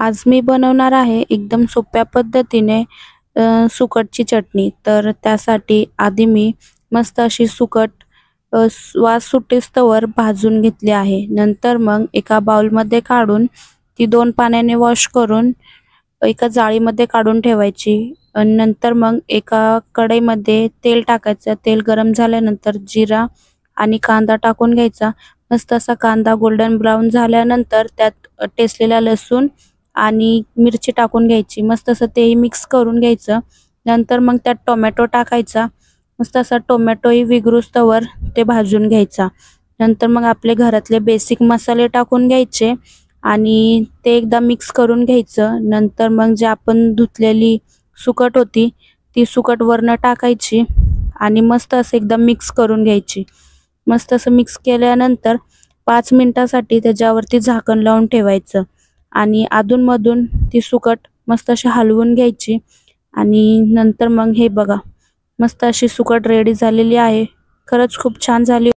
आज मी बनवणार आहे एकदम सोप्या पद्धतीने सुकटची चटणी। तर त्यासाठी आधी मी मस्त अशी सुकट वास सुटेस्तवर भाजून घेतली आहे। नंतर मग एका बाउलमध्ये काढून ती 2 पाण्याने वॉश करून एका जाळीमध्ये काढून ठेवायची। आणि नंतर मग एका कढईमध्ये तेल टाकायचं। तेल गरम झाल्यानंतर जिरा आणि कांदा टाकून घ्यायचा। मस्त असा कांदा गोल्डन ब्राउन झाल्यानंतर त्यात ठेचलेला लसूण आणि मिरची टाकून घ्यायची। मस्त असं तेही मिक्स करून घ्यायचं। नंतर मग त्यात टोमॅटो टाकायचा। मस्त असा टोमॅटोही विगरूस्तवर ते भाजून घ्यायचा। नंतर मग आपले घरातले बेसिक मसाले टाकून घ्यायचे आणि ते एकदा मिक्स करून घ्यायचं। नंतर मग जे आपण धुतलेली सुकट होती ती सुकट वरनं टाकायची आणि मस्त असं एकदम मिक्स करून घ्यायची। मस्त असं मिक्स केल्यानंतर 5 मिनिटांसाठी त्याच्यावरती झाकण लावून ठेवायचं आणि अधूनमधून ती सुकट मस्त अशी हलवून घ्यायची। आणि नंतर मग हे बघा, मस्त अशी सुकट रेडी झालेली आहे। खरंच खूप छान झाली।